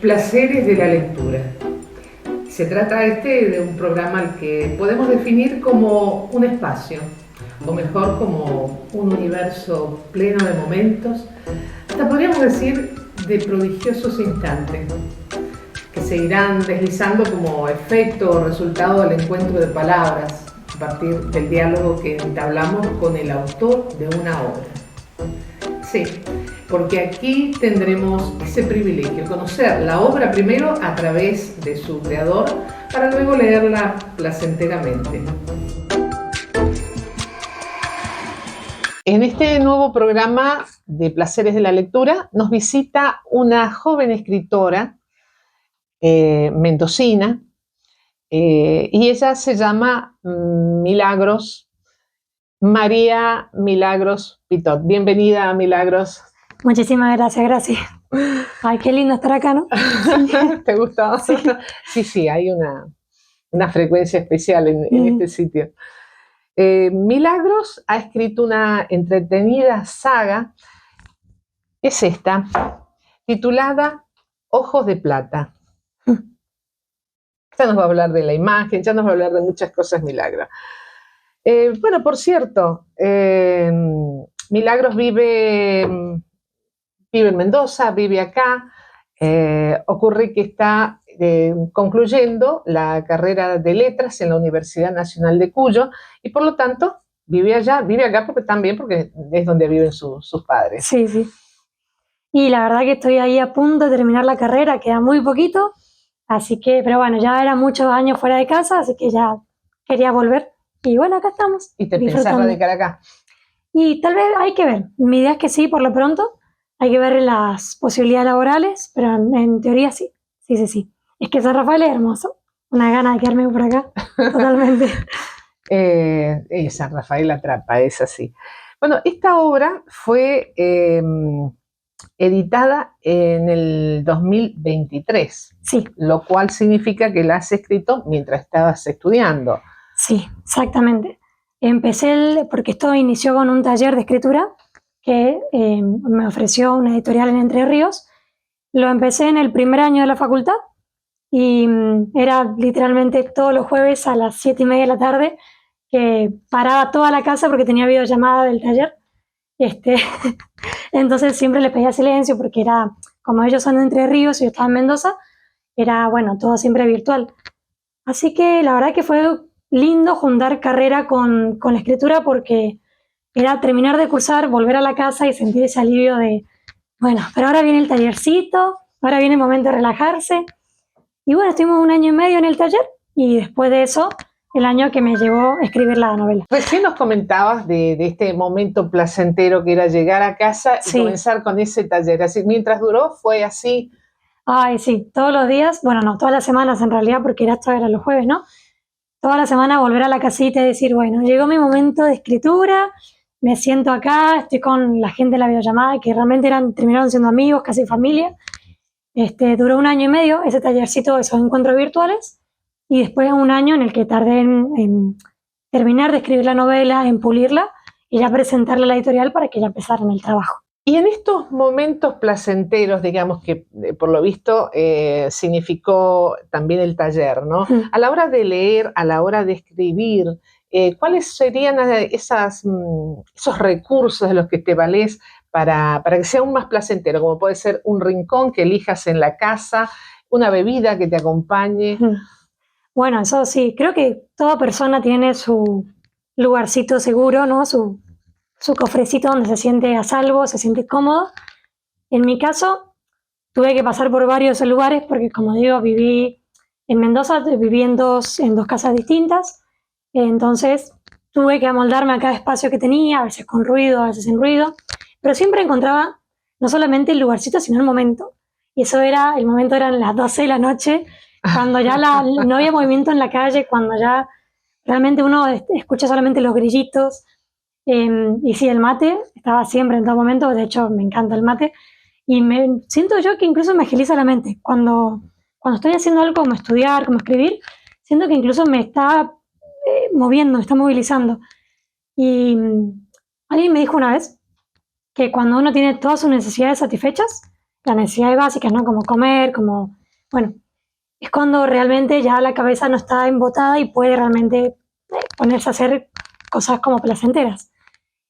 Placeres de la lectura. Se trata de un programa al que podemos definir como un espacio, o mejor como un universo pleno de momentos, hasta podríamos decir de prodigiosos instantes, que se irán deslizando como efecto o resultado del encuentro de palabras, a partir del diálogo que entablamos con el autor de una obra. Sí, porque aquí tendremos ese privilegio, conocer la obra primero a través de su creador, para luego leerla placenteramente. En este nuevo programa de Placeres de la Lectura nos visita una joven escritora mendocina, y ella se llama María Milagros Pitot. Bienvenida, Milagros. Muchísimas gracias. Ay, qué lindo estar acá, ¿no? ¿Te gustó? Sí, hay una frecuencia especial en este sitio. Milagros ha escrito una entretenida saga, es esta, titulada Ojos de Plata. Ya nos va a hablar de la imagen, ya nos va a hablar de muchas cosas, Milagros. Bueno, por cierto, Milagros vive en Mendoza, vive acá. Ocurre que está concluyendo la carrera de letras en la Universidad Nacional de Cuyo y por lo tanto vive acá porque es donde viven sus padres. Sí. Y la verdad que estoy ahí a punto de terminar la carrera, queda muy poquito, así que, pero bueno, ya era muchos años fuera de casa, así que ya quería volver. Y bueno, acá estamos. ¿Y te pensás radicar acá? Y tal vez hay que ver. Mi idea es que sí, por lo pronto. Hay que ver las posibilidades laborales, pero en teoría sí. Sí. Es que San Rafael es hermoso. Una gana de quedarme por acá, totalmente. San Rafael atrapa, es así. Bueno, esta obra fue editada en el 2023. Sí. Lo cual significa que la has escrito mientras estabas estudiando. Sí, exactamente. Empecé porque esto inició con un taller de escritura que me ofreció una editorial en Entre Ríos. Lo empecé en el primer año de la facultad y era literalmente todos los jueves a las 7:30 de la tarde que paraba toda la casa porque tenía videollamada del taller. Entonces siempre les pedía silencio porque era, como ellos son de Entre Ríos y yo estaba en Mendoza, era bueno, todo siempre virtual. Así que la verdad que fue lindo juntar carrera con la escritura porque era terminar de cursar, volver a la casa y sentir ese alivio de, bueno, pero ahora viene el tallercito, ahora viene el momento de relajarse. Y bueno, estuvimos 1 año y medio en el taller y después de eso, el año que me llevó a escribir la novela. Recién nos comentabas de este momento placentero que era llegar a casa y comenzar con ese taller. Así, mientras duró, fue así. Ay, sí, todos los días, bueno, no, todas las semanas en realidad, porque esto era los jueves, ¿no? Toda la semana volver a la casita y decir, bueno, llegó mi momento de escritura, me siento acá, estoy con la gente de la videollamada, que realmente terminaron siendo amigos, casi familia. Duró 1 año y medio ese tallercito, esos encuentros virtuales, y después 1 año en el que tardé en terminar de escribir la novela, en pulirla, y ya presentarla a la editorial para que ya empezara en el trabajo. Y en estos momentos placenteros, digamos que por lo visto significó también el taller, ¿no? A la hora de leer, a la hora de escribir, ¿cuáles serían esos recursos de los que te valés para que sea aún más placentero? Como puede ser un rincón que elijas en la casa, una bebida que te acompañe. Bueno, eso sí, creo que toda persona tiene su lugarcito seguro, ¿no? Su cofrecito donde se siente a salvo, se siente cómodo. En mi caso, tuve que pasar por varios lugares porque, como digo, viví en Mendoza, viví en dos casas distintas. Entonces, tuve que amoldarme a cada espacio que tenía, a veces con ruido, a veces sin ruido. Pero siempre encontraba no solamente el lugarcito, sino el momento. Y el momento eran las 12 de la noche, cuando ya no había movimiento en la calle, cuando ya realmente uno escucha solamente los grillitos. Y sí, el mate estaba siempre en todo momento, de hecho me encanta el mate y siento yo que incluso me agiliza la mente cuando estoy haciendo algo como estudiar, como escribir, siento que incluso me está moviendo, me está movilizando. Y alguien me dijo una vez que cuando uno tiene todas sus necesidades satisfechas, las necesidades básicas, ¿no? Como comer, como, bueno, es cuando realmente ya la cabeza no está embotada y puede realmente ponerse a hacer cosas como placenteras.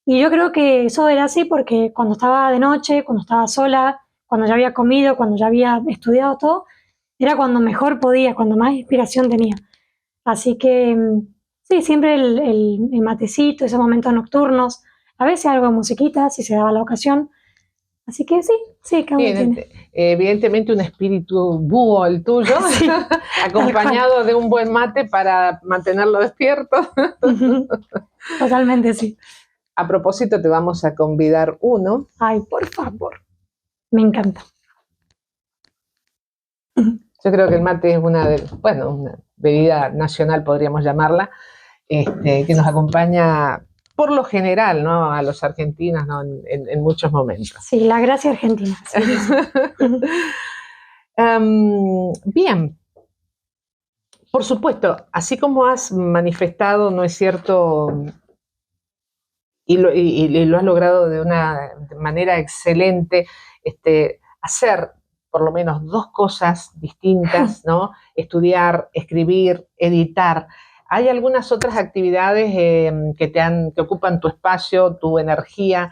Y yo creo que eso era así porque cuando estaba de noche, cuando estaba sola, cuando ya había comido, cuando ya había estudiado todo, era cuando mejor podía, cuando más inspiración tenía. Así que sí, siempre el matecito, esos momentos nocturnos, a veces algo de musiquita, si se daba la ocasión. Así que sí, cada uno Bien, tiene. evidentemente un espíritu búho el tuyo, Sí, acompañado de un buen mate para mantenerlo despierto. totalmente sí. A propósito, te vamos a convidar uno. Ay, por favor, me encanta. Yo creo que el mate es una bebida nacional, podríamos llamarla, que nos acompaña por lo general, ¿no? A los argentinos, ¿no? En muchos momentos. Sí, la gracia argentina. Sí, sí. Bien, por supuesto, así como has manifestado, ¿no es cierto? Y lo has logrado de una manera excelente, hacer por lo menos dos cosas distintas, ¿no? Estudiar, escribir, editar. ¿Hay algunas otras actividades que ocupan tu espacio, tu energía?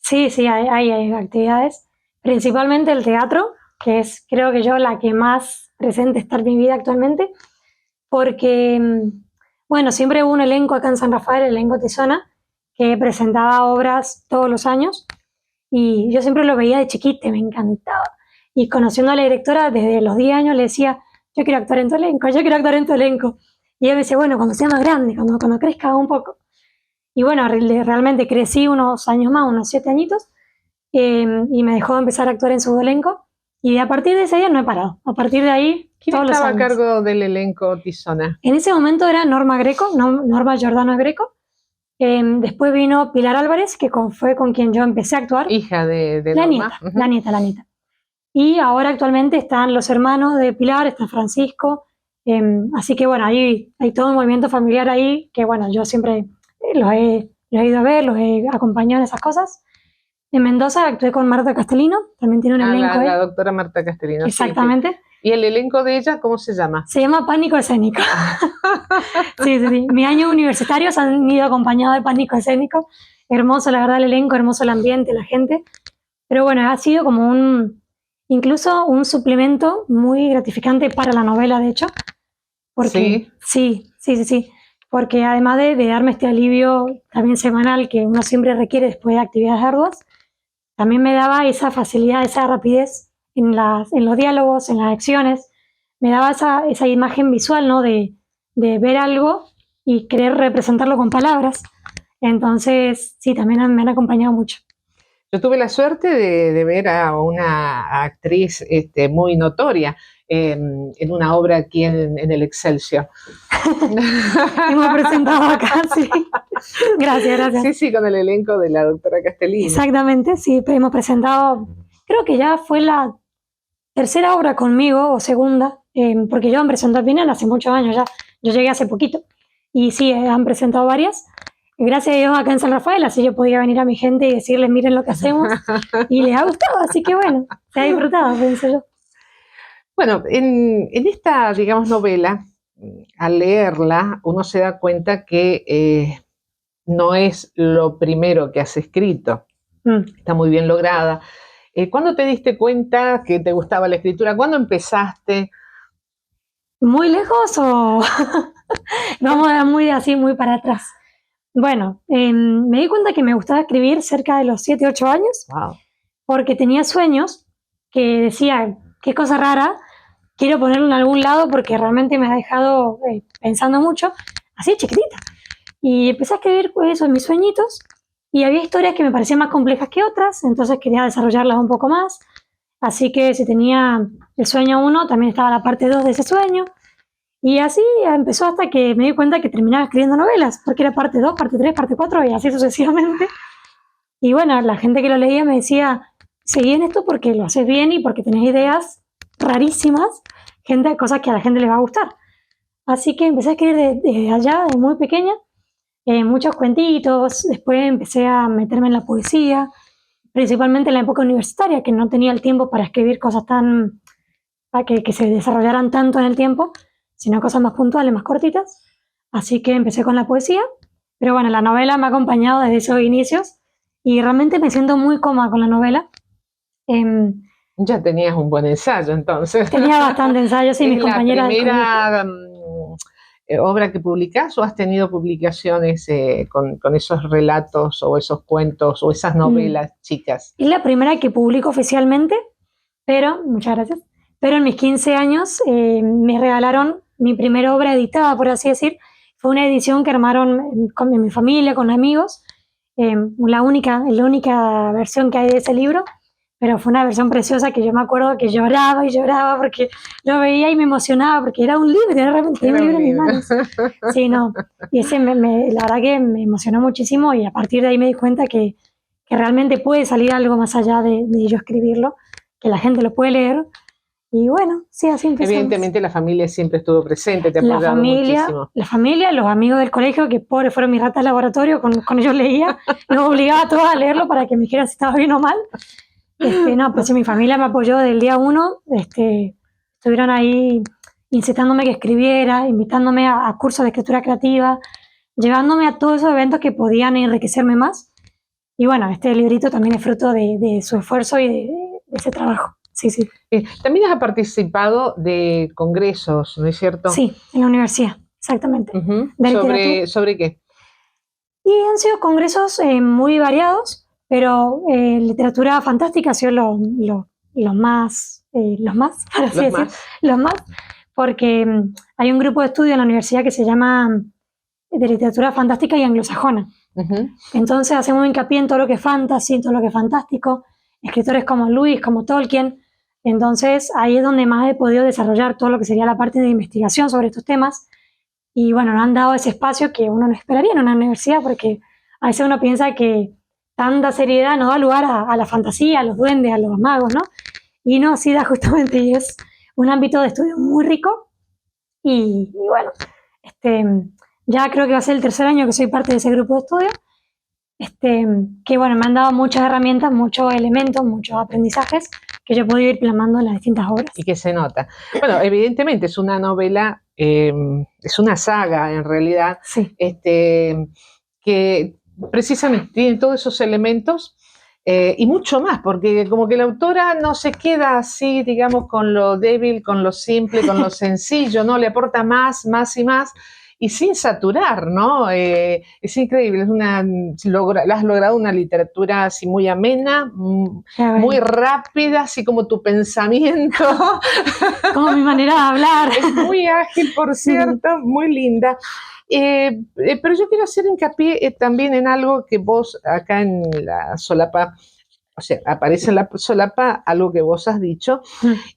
Sí, hay actividades, principalmente el teatro, que es creo que yo la que más presente está en mi vida actualmente, porque, bueno, siempre hubo un elenco acá en San Rafael, el elenco Tizona, que presentaba obras todos los años y yo siempre lo veía de chiquita, me encantaba. Y conociendo a la directora desde los 10 años le decía, yo quiero actuar en tu elenco, yo quiero actuar en tu elenco. Y ella me decía, bueno, cuando sea más grande, cuando crezca un poco. Y bueno, realmente crecí unos años más, unos 7 añitos, y me dejó empezar a actuar en su elenco. Y a partir de ese día no he parado. A partir de ahí, ¿Quién todos los estaba a años. cargo del elenco Tizona? En ese momento era Norma Greco, Norma Giordano Greco. Después vino Pilar Álvarez, que fue con quien yo empecé a actuar. Hija de La Norma. nieta, la nieta. Y ahora actualmente están los hermanos de Pilar, está Francisco. Así que bueno, ahí hay todo un movimiento familiar ahí que bueno, yo siempre los he ido a ver, los he acompañado en esas cosas. En Mendoza actué con Marta Castellino, también tiene un elenco La él. doctora Marta Castellino. Exactamente. Sí. ¿Y el elenco de ella cómo se llama? Se llama Pánico Escénico. Sí. Mi año universitario se han ido acompañados de Pánico Escénico. Hermoso, la verdad, el elenco, hermoso el ambiente, la gente. Pero bueno, ha sido como incluso un suplemento muy gratificante para la novela, de hecho. Porque sí. Porque además de darme este alivio también semanal que uno siempre requiere después de actividades arduas, también me daba esa facilidad, esa rapidez en los diálogos, en las acciones. Me daba esa imagen visual, ¿no? De ver algo y querer representarlo con palabras. Entonces, sí, también me han acompañado mucho. Yo tuve la suerte de ver a una actriz muy notoria en una obra aquí en el Excelsior. Hemos presentado acá, sí. Gracias. Sí, con el elenco de la doctora Castellino. Exactamente, sí, hemos presentado, creo que ya fue la tercera obra conmigo, o segunda, porque yo han presentado al final hace muchos años ya, yo llegué hace poquito, y sí, han presentado varias. Gracias a Dios acá en San Rafael, así yo podía venir a mi gente y decirles, miren lo que hacemos, y les ha gustado, así que bueno, se ha disfrutado, pienso yo. Bueno, en esta, digamos, novela, al leerla, uno se da cuenta que no es lo primero que has escrito. Está muy bien lograda. ¿Cuándo te diste cuenta que te gustaba la escritura? ¿Cuándo empezaste? ¿Muy lejos o vamos muy para atrás? Bueno, me di cuenta que me gustaba escribir cerca de los 7, 8 años, Wow. porque tenía sueños que decía, qué cosa rara, quiero ponerlo en algún lado porque realmente me ha dejado pensando mucho, así chiquitita. Y empecé a escribir eso en mis sueñitos y había historias que me parecían más complejas que otras, entonces quería desarrollarlas un poco más. Así que si tenía el sueño 1, también estaba la parte 2 de ese sueño. Y así empezó hasta que me di cuenta que terminaba escribiendo novelas, porque era parte 2, parte 3, parte 4 y así sucesivamente. Y bueno, la gente que lo leía me decía, seguí en esto porque lo haces bien y porque tenés ideas rarísimas, cosas que a la gente le va a gustar. Así que empecé a escribir desde allá, de muy pequeña, muchos cuentitos, después empecé a meterme en la poesía, principalmente en la época universitaria, que no tenía el tiempo para escribir cosas para que se desarrollaran tanto en el tiempo, sino cosas más puntuales, más cortitas. Así que empecé con la poesía, pero bueno, la novela me ha acompañado desde esos inicios y realmente me siento muy cómoda con la novela. Ya tenías un buen ensayo, entonces. Tenía bastante ensayo, sí, ¿Es mis la compañeras del colegio. primera obra que publicás o has tenido publicaciones con esos relatos o esos cuentos o esas novelas chicas? Es la primera que publico oficialmente, pero, muchas gracias, pero en mis 15 años me regalaron mi primera obra editada, por así decir. Fue una edición que armaron con mi familia, con amigos, la única versión que hay de ese libro, pero fue una versión preciosa que yo me acuerdo que lloraba y lloraba porque lo veía y me emocionaba porque era un libro, era realmente un libro en mis manos. Sí, no, y ese la verdad que me emocionó muchísimo y a partir de ahí me di cuenta que realmente puede salir algo más allá de yo escribirlo, que la gente lo puede leer. Y bueno, sí, así empezamos. Evidentemente la familia siempre estuvo presente, te ha apoyado muchísimo. La familia, los amigos del colegio, que pobres fueron mis ratas de laboratorio, con ellos leía, los obligaba a todos a leerlo para que me dijeran si estaba bien o mal. No, pues sí, mi familia me apoyó del día uno, estuvieron ahí incitándome que escribiera, invitándome a cursos de escritura creativa, llevándome a todos esos eventos que podían enriquecerme más. Y bueno, este librito también es fruto de su esfuerzo y de ese trabajo. Sí, sí. También has participado de congresos, ¿no es cierto? Sí, en la universidad, exactamente. ¿Sobre qué? Y han sido congresos muy variados, pero literatura fantástica ha sido los más, para así decir, los más, porque hay un grupo de estudio en la universidad que se llama de literatura fantástica y anglosajona. Entonces hacemos hincapié en todo lo que es fantasy, en todo lo que es fantástico, escritores como Lewis, como Tolkien. Entonces ahí es donde más he podido desarrollar todo lo que sería la parte de investigación sobre estos temas. Y bueno, nos han dado ese espacio que uno no esperaría en una universidad, porque a veces uno piensa que tanta seriedad no da lugar a la fantasía, a los duendes, a los magos, ¿no? Y no, sí da justamente, y es un ámbito de estudio muy rico. Y bueno, ya creo que va a ser el tercer año que soy parte de ese grupo de estudio, que bueno, me han dado muchas herramientas, muchos elementos, muchos aprendizajes que yo he podido ir plasmando en las distintas obras. Y que se nota. Bueno, evidentemente es una novela, es una saga en realidad, sí. Que precisamente tiene todos esos elementos y mucho más, porque como que la autora no se queda así, digamos, con lo débil, con lo simple, con lo sencillo, ¿no? Le aporta más y más. Y sin saturar, ¿no? Es increíble, has logrado una literatura así muy amena, muy rápida, así como tu pensamiento. Como mi manera de hablar. Es muy ágil, por cierto, muy linda. Pero yo quiero hacer hincapié también en algo que vos acá en la solapa, o sea, aparece en la solapa algo que vos has dicho,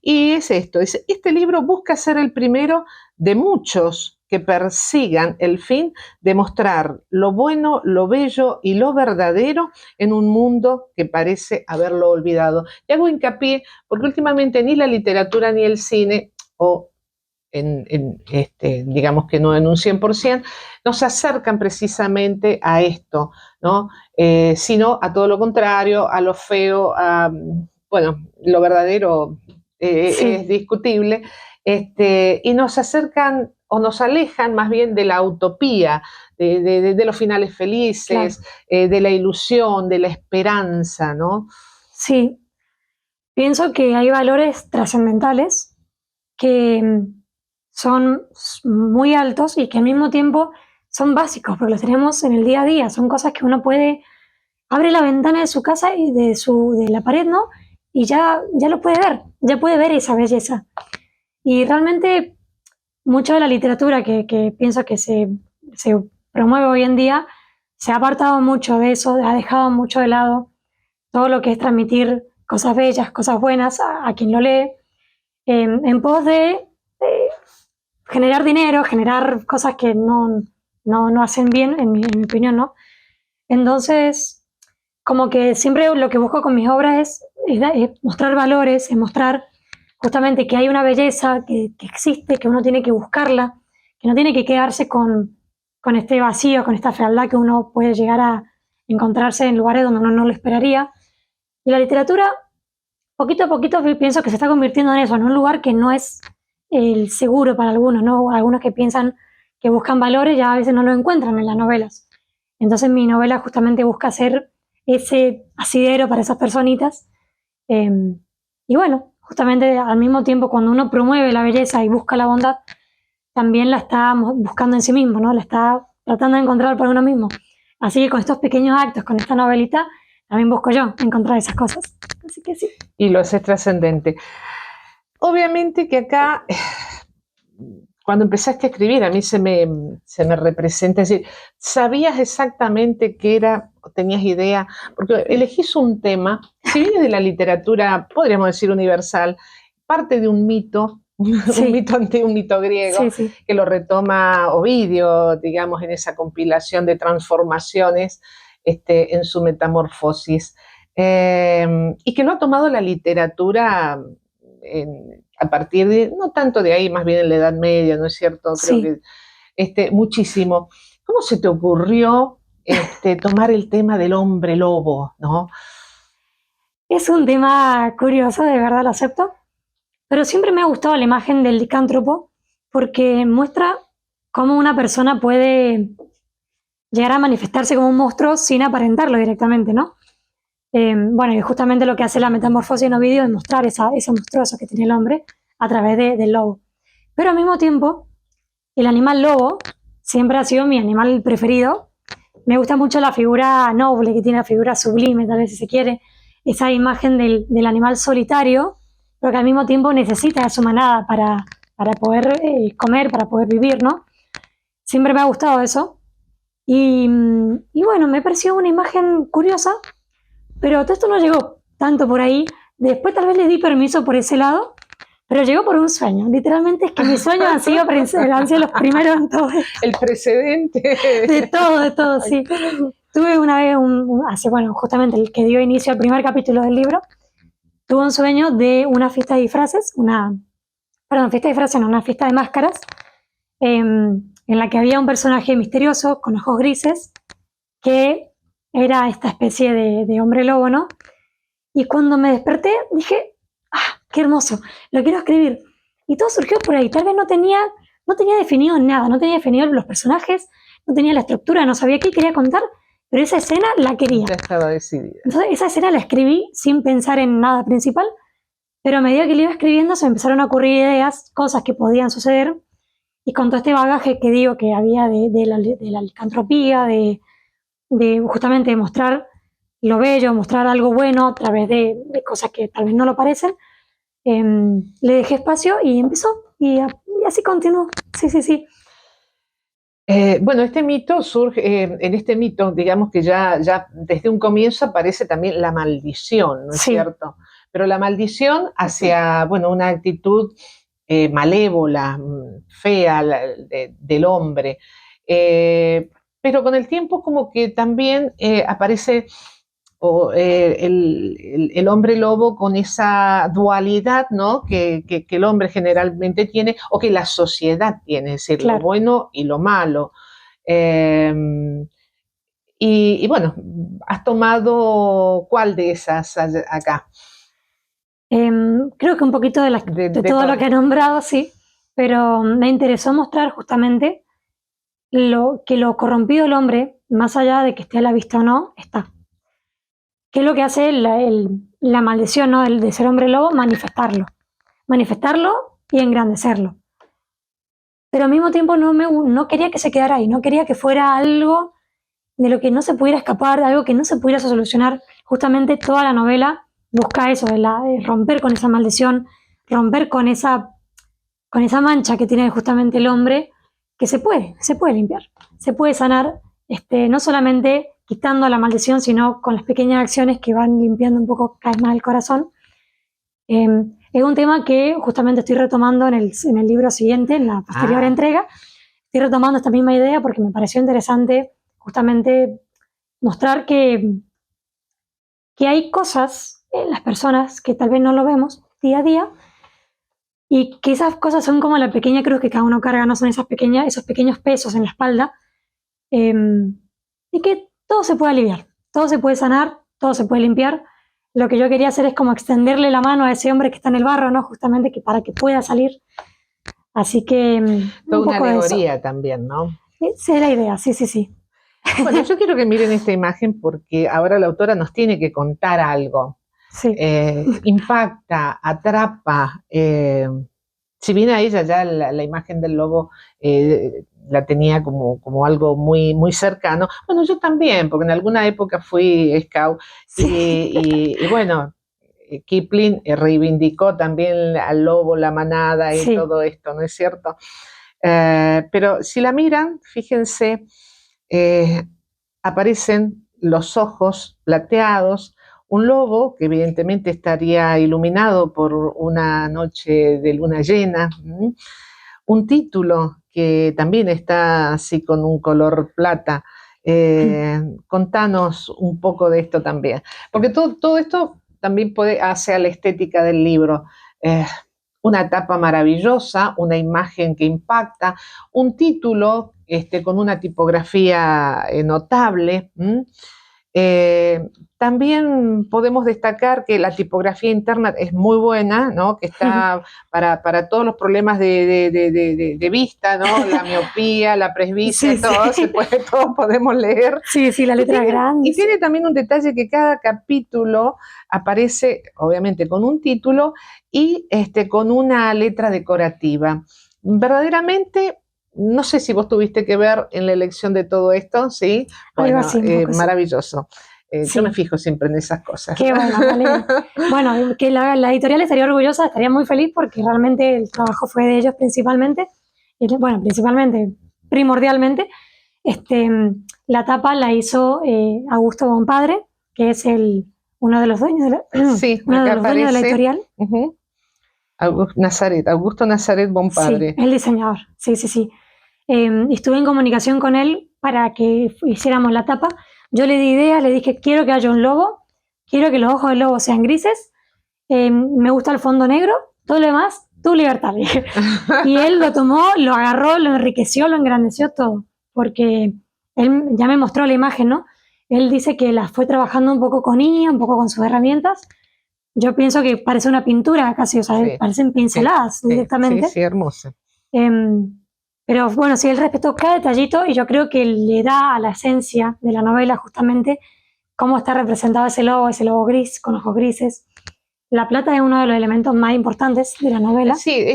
y es esto, este libro busca ser el primero de muchos que persigan el fin de mostrar lo bueno, lo bello y lo verdadero en un mundo que parece haberlo olvidado. Y hago hincapié porque últimamente ni la literatura ni el cine, o digamos que no en un 100%, nos acercan precisamente a esto, ¿no? Sino a todo lo contrario, a lo feo, bueno, lo verdadero es discutible, y nos acercan o nos alejan más bien de la utopía, de los finales felices, claro. De la ilusión, de la esperanza, ¿no? Sí, pienso que hay valores trascendentales que son muy altos y que al mismo tiempo son básicos, porque los tenemos en el día a día, son cosas que uno abre la ventana de su casa y de la pared, ¿no? Y ya lo puede ver esa belleza. Y realmente mucho de la literatura que pienso que se promueve hoy en día se ha apartado mucho de eso, ha dejado mucho de lado todo lo que es transmitir cosas bellas, cosas buenas a quien lo lee, en pos de generar dinero, generar cosas que no hacen bien, en mi opinión, ¿no? Entonces, como que siempre lo que busco con mis obras es mostrar valores, es mostrar justamente que hay una belleza que existe, que uno tiene que buscarla, que no tiene que quedarse con este vacío, con esta fealdad que uno puede llegar a encontrarse en lugares donde uno no lo esperaría. Y la literatura, poquito a poquito pienso que se está convirtiendo en eso, en un lugar que no es el seguro para algunos, ¿no? Algunos que piensan que buscan valores ya a veces no lo encuentran en las novelas. Entonces mi novela justamente busca ser ese asidero para esas personitas. Eh, y bueno, justamente al mismo tiempo cuando uno promueve la belleza y busca la bondad, también la está buscando en sí mismo, ¿no? La está tratando de encontrar por uno mismo. Así que con estos pequeños actos, con esta novelita, también busco yo encontrar esas cosas. Así que sí. Y lo haces trascendente. Obviamente que acá, cuando empezaste a escribir, a mí se me representa, es decir, ¿sabías exactamente qué era, tenías idea? Porque elegís un tema, si viene de la literatura, podríamos decir universal, parte de un mito, Sí. un mito antiguo, un mito griego, Sí. que lo retoma Ovidio, digamos, en esa compilación de transformaciones en su metamorfosis, y que lo ha tomado la literatura a partir de, no tanto de ahí, más bien en la Edad Media, ¿no es cierto? Creo Sí. que muchísimo. ¿Cómo se te ocurrió tomar el tema del hombre lobo, ¿no? Es un tema curioso, de verdad lo acepto, pero siempre me ha gustado la imagen del licántropo porque muestra cómo una persona puede llegar a manifestarse como un monstruo sin aparentarlo directamente, ¿no? Bueno, y justamente lo que hace la metamorfosis en Ovidio es mostrar ese monstruoso que tiene el hombre a través del lobo. Pero al mismo tiempo, el animal lobo siempre ha sido mi animal preferido. Me gusta mucho la figura noble que tiene, la figura sublime, tal vez si se quiere, esa imagen del animal solitario, pero que al mismo tiempo necesita de su manada para poder comer, para poder vivir, ¿no? Siempre me ha gustado eso. Y bueno, me pareció una imagen curiosa, pero todo esto no llegó tanto por ahí. Después tal vez le di permiso por ese lado, pero llegó por un sueño. Literalmente es que mis sueños han sido los primeros en todo esto. El precedente. De todo, sí. Tuve una vez, justamente el que dio inicio al primer capítulo del libro, tuve un sueño de una fiesta de disfraces, una fiesta de máscaras, en la que había un personaje misterioso con ojos grises, que era esta especie de hombre lobo, ¿no? Y cuando me desperté dije, qué hermoso, lo quiero escribir. Y todo surgió por ahí, tal vez no tenía definido nada, no tenía definido los personajes, no tenía la estructura, no sabía qué quería contar, pero esa escena la quería. Ya estaba decidida. Entonces esa escena la escribí sin pensar en nada principal, pero a medida que le iba escribiendo se me empezaron a ocurrir ideas, cosas que podían suceder, y con todo este bagaje que digo que había de la licantropía, de justamente mostrar lo bello, mostrar algo bueno a través de cosas que tal vez no lo parecen, le dejé espacio y empezó, y así continuó. Sí. Bueno, este mito surge, en este mito, digamos que ya desde un comienzo aparece también la maldición, ¿no es cierto? Pero la maldición hacia, una actitud malévola, fea del hombre. Pero con el tiempo como que también aparece el hombre lobo con esa dualidad, ¿no? que el hombre generalmente tiene, o que la sociedad tiene, es decir, claro, lo bueno y lo malo. Y bueno, ¿has tomado cuál de esas acá? Creo que un poquito de todo lo que he nombrado, sí, pero me interesó mostrar justamente que lo corrompido del hombre, más allá de que esté a la vista o no, está. ¿Qué es lo que hace la maldición, ¿no? El de ser hombre lobo? Manifestarlo y engrandecerlo. Pero al mismo tiempo no quería que se quedara ahí, no quería que fuera algo de lo que no se pudiera escapar, algo que no se pudiera solucionar. Justamente toda la novela busca eso, de romper con esa maldición, romper con esa mancha que tiene justamente el hombre, que se puede limpiar, se puede sanar, no solamente quitando la maldición, sino con las pequeñas acciones que van limpiando un poco cada vez más el corazón. Es un tema que justamente estoy retomando en el libro siguiente, en la posterior entrega. Estoy retomando esta misma idea porque me pareció interesante justamente mostrar que hay cosas en las personas que tal vez no lo vemos día a día, y que esas cosas son como la pequeña cruz que cada uno carga, no son esos pequeños pesos en la espalda, y que todo se puede aliviar, todo se puede sanar, todo se puede limpiar, lo que yo quería hacer es como extenderle la mano a ese hombre que está en el barro, ¿no? Justamente para que pueda salir. Así que Toda un una poco de eso. alegoría también, ¿no? Esa es la idea, sí, sí, sí. Bueno, yo quiero que miren esta imagen porque ahora la autora nos tiene que contar algo. Sí. Impacta, atrapa. Si bien a ella ya la imagen del lobo la tenía como algo muy, muy cercano, bueno, yo también, porque en alguna época fui scout y bueno, Kipling reivindicó también al lobo, la manada y todo esto, ¿no es cierto? Pero si la miran, fíjense, aparecen los ojos plateados, un lobo que evidentemente estaría iluminado por una noche de luna llena, un título que también está así con un color plata. Contanos un poco de esto también, porque todo esto también hace a la estética del libro. Una tapa maravillosa, una imagen que impacta, un título con una tipografía notable. También podemos destacar que la tipografía interna es muy buena, ¿no? Que está para todos los problemas de vista, ¿no? La miopía, la presbicia, todo podemos leer. Sí, la letra grande. Y tiene también un detalle que cada capítulo aparece, obviamente, con un título y con una letra decorativa. Verdaderamente, no sé si vos tuviste que ver en la elección de todo esto, ¿sí? Bueno, así, maravilloso. Yo me fijo siempre en esas cosas. Qué bueno, vale. Bueno, que la editorial estaría orgullosa, estaría muy feliz porque realmente el trabajo fue de ellos principalmente. Bueno, primordialmente. La tapa la hizo Augusto Bonpadre, que es uno de los dueños de la editorial. Augusto Nazaret Bonpadre. Sí, el diseñador, sí. Estuve en comunicación con él para que hiciéramos la tapa. Yo le di ideas, le dije, quiero que haya un lobo, quiero que los ojos del lobo sean grises, me gusta el fondo negro, todo lo demás, tu libertad. Y él lo tomó, lo agarró, lo enriqueció, lo engrandeció todo, porque él ya me mostró la imagen, ¿no? Él dice que la fue trabajando un poco con IA, un poco con sus herramientas. Yo pienso que parece una pintura casi, o sea, parecen pinceladas directamente. Sí, hermosa. Pero bueno, sí, él respetó cada detallito y yo creo que le da a la esencia de la novela justamente cómo está representado ese lobo gris, con ojos grises. La plata es uno de los elementos más importantes de la novela. Sí,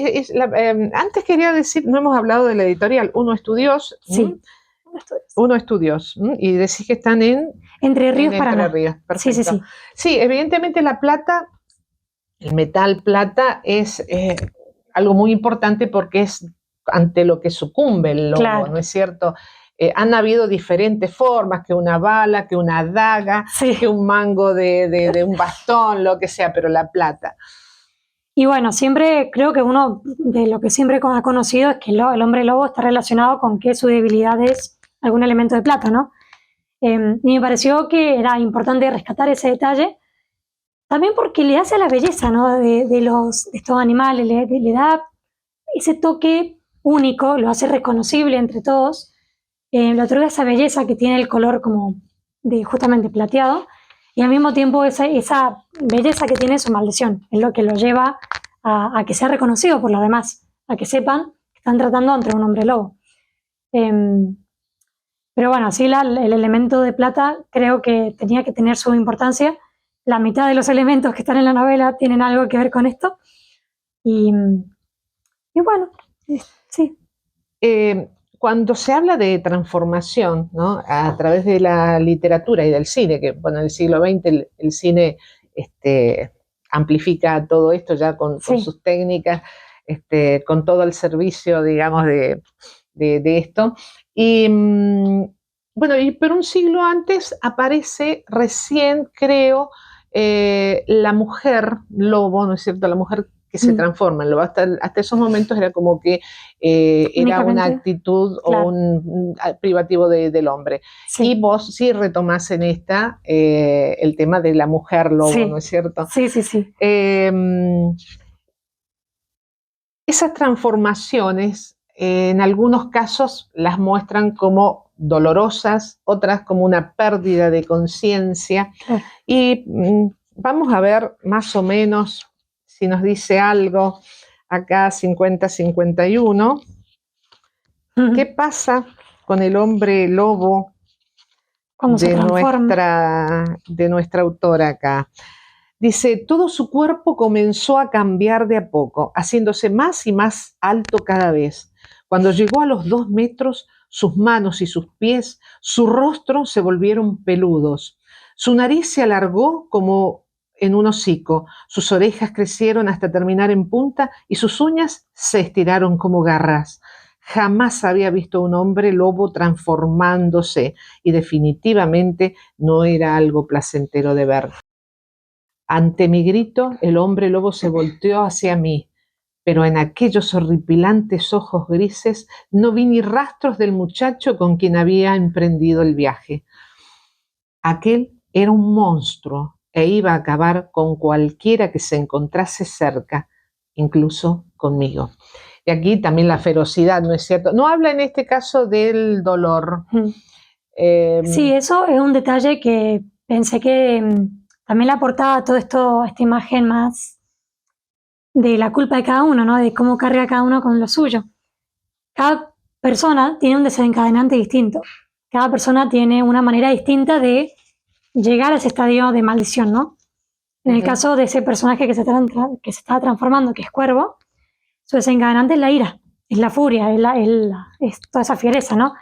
antes quería decir, no hemos hablado de la editorial, Uno Estudios. Sí, Uno Estudios. Y decís que están en Entre Ríos, Paraná. Entre Ríos, perfecto. Sí. Sí, evidentemente la plata, el metal plata es algo muy importante porque es ante lo que sucumbe el lobo, claro. ¿No es cierto? Han habido diferentes formas, que una bala, que una daga, que un mango de un bastón, lo que sea, pero la plata. Y bueno, siempre creo que uno de lo que siempre ha conocido es que el hombre lobo está relacionado con que su debilidad es algún elemento de plata, ¿no? Y me pareció que era importante rescatar ese detalle, también porque le hace a la belleza, ¿no? de estos animales, le da ese toque único, lo hace reconocible entre todos, le otorga esa belleza que tiene el color como de justamente plateado, y al mismo tiempo esa belleza que tiene su maldición, es lo que lo lleva a que sea reconocido por los demás, a que sepan que están tratando entre un hombre lobo. Pero bueno, sí, el elemento de plata creo que tenía que tener su importancia. La mitad de los elementos que están en la novela tienen algo que ver con esto. Y bueno, sí. Cuando se habla de transformación, ¿no? A través de la literatura y del cine, que bueno, en el siglo XX el cine amplifica todo esto ya con sus técnicas, con todo el servicio, digamos, de esto. Y bueno, pero un siglo antes aparece recién, creo, la mujer lobo, ¿no es cierto? La mujer que se transforma en lobo. Hasta esos momentos era como que era una actitud, claro, o un privativo del hombre. Sí. Y vos sí retomás en esta el tema de la mujer lobo, ¿no es cierto? Sí. Esas transformaciones en algunos casos las muestran como dolorosas, otras como una pérdida de conciencia. Y vamos a ver más o menos si nos dice algo acá 50-51. ¿Qué pasa con el hombre lobo de nuestra autora acá? Dice, todo su cuerpo comenzó a cambiar de a poco, haciéndose más y más alto cada vez. Cuando llegó a los 2 metros, sus manos y sus pies, su rostro se volvieron peludos. Su nariz se alargó como en un hocico, sus orejas crecieron hasta terminar en punta y sus uñas se estiraron como garras. Jamás había visto a un hombre lobo transformándose y definitivamente no era algo placentero de ver. Ante mi grito, el hombre lobo se volteó hacia mí, pero en aquellos horripilantes ojos grises no vi ni rastros del muchacho con quien había emprendido el viaje. Aquel era un monstruo e iba a acabar con cualquiera que se encontrase cerca, incluso conmigo. Y aquí también la ferocidad, ¿no es cierto? No habla en este caso del dolor. Sí, eso es un detalle que pensé que también le aportaba todo esto, esta imagen más de la culpa de cada uno, ¿no? De cómo carga cada uno con lo suyo. Cada persona tiene un desencadenante distinto. Cada persona tiene una manera distinta de llegar a ese estadio de maldición, ¿no? En el caso de ese personaje que se está transformando, que es Cuervo, su desencadenante es la ira, es la furia, es toda esa fiereza, ¿no?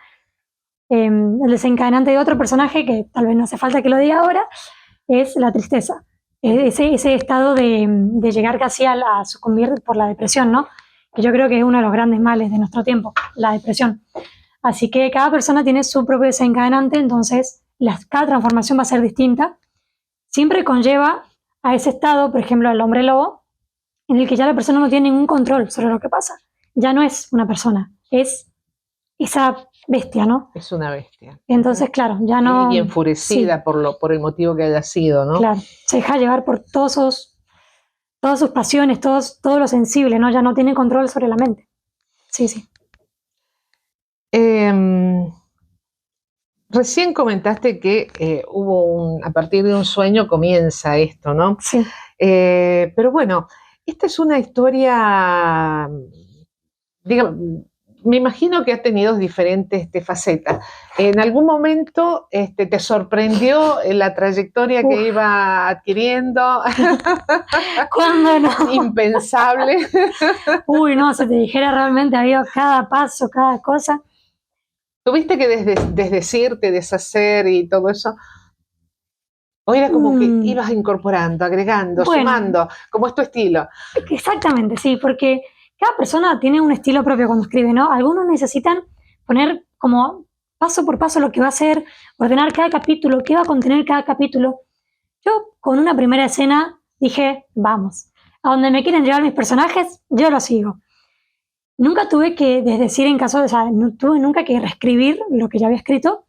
El desencadenante de otro personaje, que tal vez no hace falta que lo diga ahora, es la tristeza. Ese estado de llegar casi a sucumbir por la depresión, ¿no? Que yo creo que es uno de los grandes males de nuestro tiempo, la depresión. Así que cada persona tiene su propio desencadenante, entonces cada transformación va a ser distinta. Siempre conlleva a ese estado, por ejemplo, el hombre lobo, en el que ya la persona no tiene ningún control sobre lo que pasa. Ya no es una persona, es esa bestia, ¿no? Es una bestia. Entonces, claro, ya no... Y enfurecida, sí, por el motivo que haya sido, ¿no? Claro, se deja llevar por todas sus pasiones, todo lo sensible, ¿no? Ya no tiene control sobre la mente. Sí, sí. Recién comentaste que a partir de un sueño comienza esto, ¿no? Sí. Pero bueno, esta es una historia, digamos, me imagino que ha tenido diferentes facetas. ¿En algún momento te sorprendió la trayectoria que iba adquiriendo? ¿Cuándo no? Impensable. Uy, no, si te dijera realmente, había cada paso, cada cosa. ¿Tuviste que desdecirte, deshacer y todo eso? ¿O era como que ibas incorporando, agregando, sumando, como es tu estilo? Exactamente, sí, porque cada persona tiene un estilo propio cuando escribe, ¿no? Algunos necesitan poner como paso por paso lo que va a hacer, ordenar cada capítulo, qué va a contener cada capítulo. Yo con una primera escena dije, vamos, a donde me quieren llevar mis personajes, yo lo sigo. Nunca tuve que desdecir en caso de, o sea, no tuve nunca que reescribir lo que ya había escrito,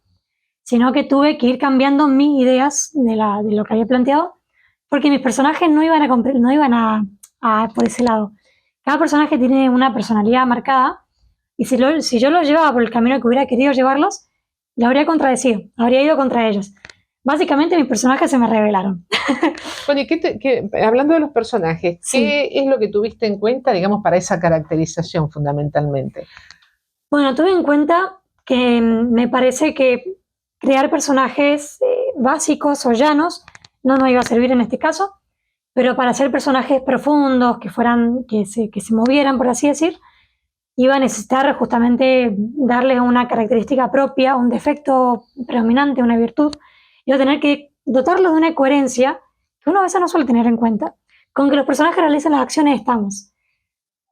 sino que tuve que ir cambiando mis ideas de lo que había planteado, porque mis personajes no iban a por ese lado. Cada personaje tiene una personalidad marcada, y si yo los llevaba por el camino que hubiera querido llevarlos, lo habría contradecido, habría ido contra ellos. Básicamente mis personajes se me revelaron. Bueno, y hablando de los personajes, sí, ¿qué es lo que tuviste en cuenta, digamos, para esa caracterización fundamentalmente? Bueno, tuve en cuenta que me parece que crear personajes básicos o llanos no nos iba a servir en este caso, pero para hacer personajes profundos, que se movieran, por así decir, iba a necesitar justamente darles una característica propia, un defecto predominante, una virtud. Iba a tener que dotarlos de una coherencia que uno a veces no suele tener en cuenta. Con que los personajes realicen las acciones estamos.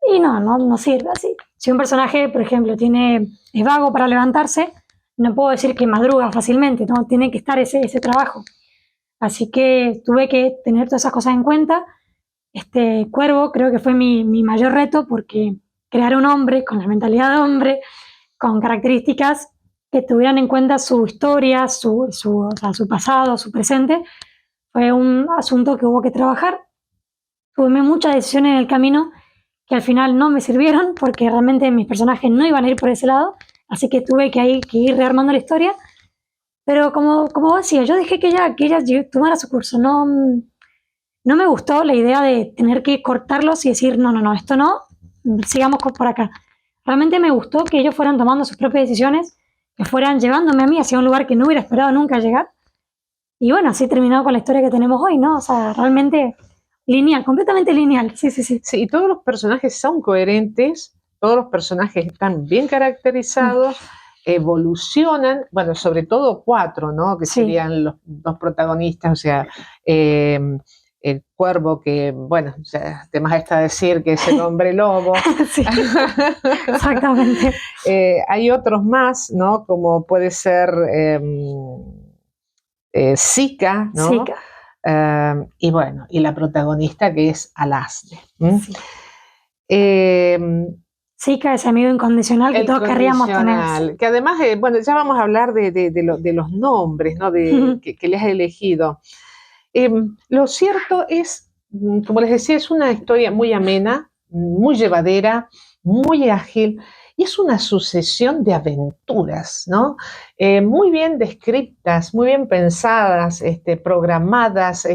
Y no sirve así. Si un personaje, por ejemplo, es vago para levantarse, no puedo decir que madruga fácilmente, ¿no? Tiene que estar ese trabajo. Así que tuve que tener todas esas cosas en cuenta. Cuervo creo que fue mi mayor reto, porque crear un hombre con la mentalidad de hombre, con características que tuvieran en cuenta su historia, su pasado, su presente, fue un asunto que hubo que trabajar. Tomé muchas decisiones en el camino que al final no me sirvieron, porque realmente mis personajes no iban a ir por ese lado, así que tuve que ir rearmando la historia. Pero como decía, yo dejé que ella tomara su curso. No no me gustó la idea de tener que cortarlos y decir, no, esto no, sigamos por acá. Realmente me gustó que ellos fueran tomando sus propias decisiones, que fueran llevándome a mí hacia un lugar que no hubiera esperado nunca llegar. Y bueno, así terminado con la historia que tenemos hoy, ¿no? O sea, realmente lineal, completamente lineal, sí. Sí, y todos los personajes son coherentes, todos los personajes están bien caracterizados, evolucionan, bueno, sobre todo 4, ¿no? Que serían los dos protagonistas, o sea, el cuervo que, bueno, ya te más está decir que es el hombre lobo. Sí, exactamente. Hay otros más, ¿no? Como puede ser Sika, ¿no? Sika. Y bueno, y la protagonista que es Alasne. Sí. Sika, ese amigo incondicional que todos querríamos tener. Que además, bueno, ya vamos a hablar de los nombres, ¿no? Que les has elegido. Lo cierto es, como les decía, es una historia muy amena, muy llevadera, muy ágil, y es una sucesión de aventuras, ¿no? Muy bien descritas, muy bien pensadas, programadas,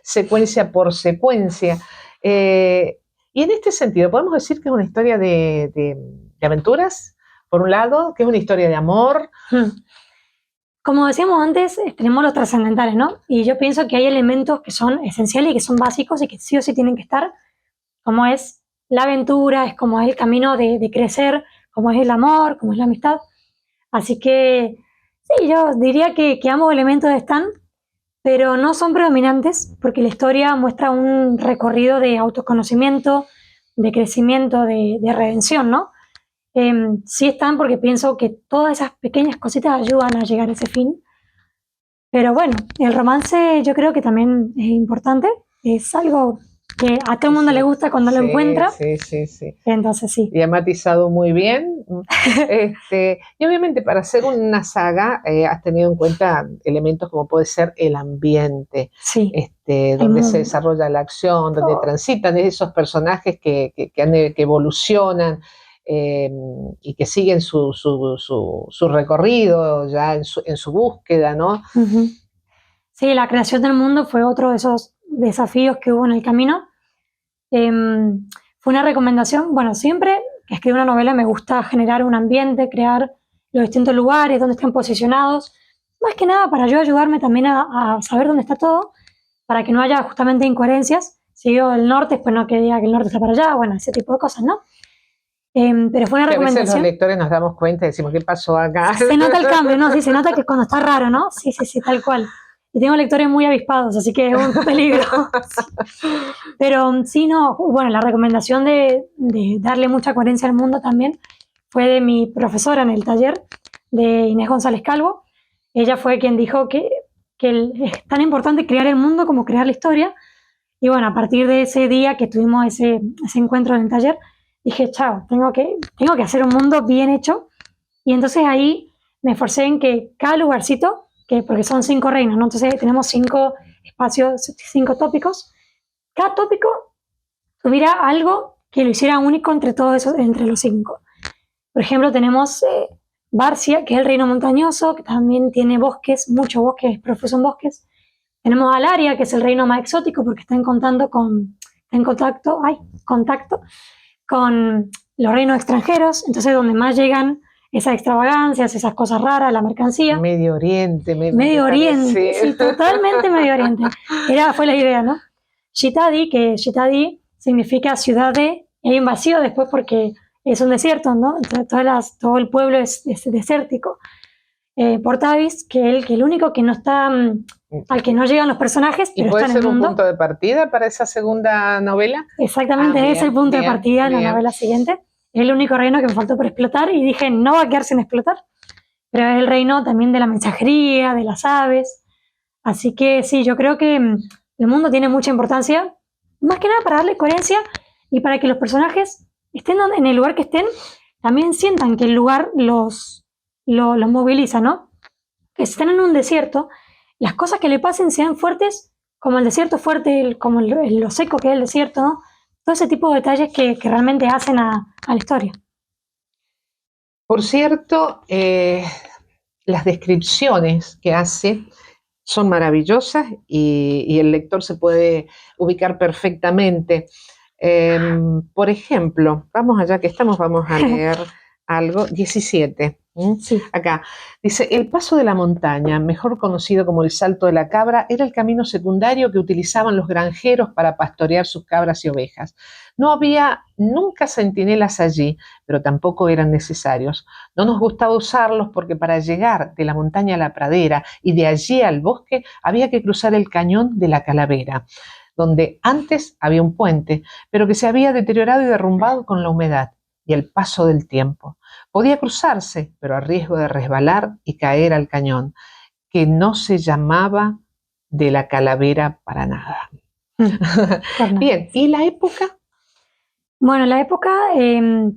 secuencia por secuencia. Y en este sentido, podemos decir que es una historia de aventuras, por un lado, que es una historia de amor. Como decíamos antes, tenemos los trascendentales, ¿no? Y yo pienso que hay elementos que son esenciales y que son básicos y que sí o sí tienen que estar, como es la aventura, es como es el camino de crecer, como es el amor, como es la amistad. Así que sí, yo diría que ambos elementos están, pero no son predominantes porque la historia muestra un recorrido de autoconocimiento, de crecimiento, de redención, ¿no? Sí están porque pienso que todas esas pequeñas cositas ayudan a llegar a ese fin. Pero bueno, el romance yo creo que también es importante, es algo que a todo el mundo le gusta cuando lo encuentra. Sí. Entonces sí. Y ha matizado muy bien. Y obviamente para hacer una saga has tenido en cuenta elementos como puede ser el ambiente, donde se desarrolla la acción, donde transitan esos personajes que evolucionan y que siguen su recorrido ya en su búsqueda, ¿no? Uh-huh. Sí, la creación del mundo fue otro de esos desafíos que hubo en el camino. Fue una recomendación, bueno, siempre que escribo una novela me gusta generar un ambiente, crear los distintos lugares donde estén posicionados, más que nada para yo ayudarme también a saber dónde está todo, para que no haya justamente incoherencias. Si yo el norte, pues no que diga que el norte está para allá, bueno, ese tipo de cosas, ¿no? Pero fue una recomendación. A veces los lectores nos damos cuenta y decimos, ¿qué pasó acá? Se nota el cambio, ¿no? Sí, se nota que cuando está raro, ¿no? Sí, tal cual. Y tengo lectores muy avispados, así que es un peligro. Pero sí, no, bueno, la recomendación de darle mucha coherencia al mundo también fue de mi profesora en el taller, de Inés González Calvo. Ella fue quien dijo que es tan importante crear el mundo como crear la historia. Y bueno, a partir de ese día que tuvimos ese encuentro en el taller, dije, chao, tengo que hacer un mundo bien hecho. Y entonces ahí me esforcé en que cada lugarcito, porque son 5 reinos, ¿no? Entonces tenemos 5 espacios, 5 tópicos. Cada tópico tuviera algo que lo hiciera único entre todos esos, entre los 5. Por ejemplo, tenemos Barcia, que es el reino montañoso, que también tiene bosques, muchos bosques, profusos bosques. Tenemos Alaria, que es el reino más exótico porque está en contacto con los reinos extranjeros, entonces donde más llegan esas extravagancias, esas cosas raras, la mercancía. Medio Oriente. Medio Oriente, sí, totalmente Medio Oriente. Fue la idea, ¿no? Shitadi, que Shitadi significa ciudad de, hay un vacío después porque es un desierto, ¿no? Todo el pueblo es desértico. Portavis, que el único que no está, al que no llegan los personajes, pero está en el mundo. ¿Y puede ser un punto de partida para esa segunda novela? Exactamente, es el punto de partida en la novela siguiente. Es el único reino que me faltó por explotar y dije, no va a quedar sin explotar. Pero es el reino también de la mensajería, de las aves. Así que sí, yo creo que el mundo tiene mucha importancia, más que nada para darle coherencia y para que los personajes estén en el lugar que estén, también sientan que el lugar los moviliza, ¿no? Que si están en un desierto, las cosas que le pasen sean fuertes, como el desierto fuerte, como lo seco que es el desierto, ¿no? Todo ese tipo de detalles que realmente hacen a la historia. Por cierto, las descripciones que hace son maravillosas y el lector se puede ubicar perfectamente. Por ejemplo, vamos allá que estamos, vamos a leer algo. 17. Sí. Acá dice: el paso de la montaña, mejor conocido como el salto de la cabra, era el camino secundario que utilizaban los granjeros para pastorear sus cabras y ovejas. No había nunca centinelas allí, pero tampoco eran necesarios. No nos gustaba usarlos porque para llegar de la montaña a la pradera y de allí al bosque había que cruzar el cañón de la Calavera, donde antes había un puente, pero que se había deteriorado y derrumbado con la humedad y el paso del tiempo. Podía cruzarse, pero a riesgo de resbalar y caer al cañón, que no se llamaba de la Calavera para nada. Bien, ¿y la época? Bueno, la época,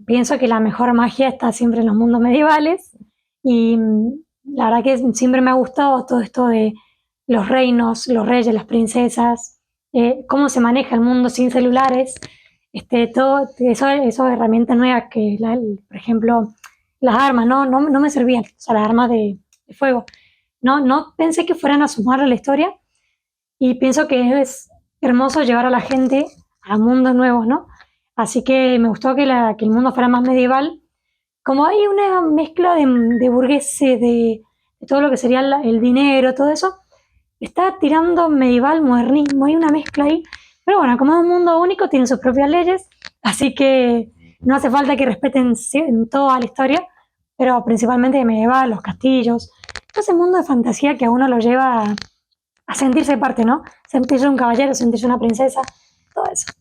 pienso que la mejor magia está siempre en los mundos medievales y la verdad que siempre me ha gustado todo esto de los reinos, los reyes, las princesas, cómo se maneja el mundo sin celulares, todo eso herramientas nuevas que, por ejemplo, las armas, no me servían, o sea, las armas de fuego. No pensé que fueran a sumar a la historia y pienso que es hermoso llevar a la gente a mundos nuevos, ¿no? Así que me gustó que el mundo fuera más medieval. Como hay una mezcla de burgueses, de todo lo que sería el dinero, todo eso, está tirando medieval, modernismo, hay una mezcla ahí. Pero bueno, como es un mundo único, tiene sus propias leyes, así que no hace falta que respeten toda la historia, pero principalmente de medieval, los castillos, todo ese mundo de fantasía que a uno lo lleva a sentirse parte, ¿no? Sentirse un caballero, sentirse una princesa, todo eso.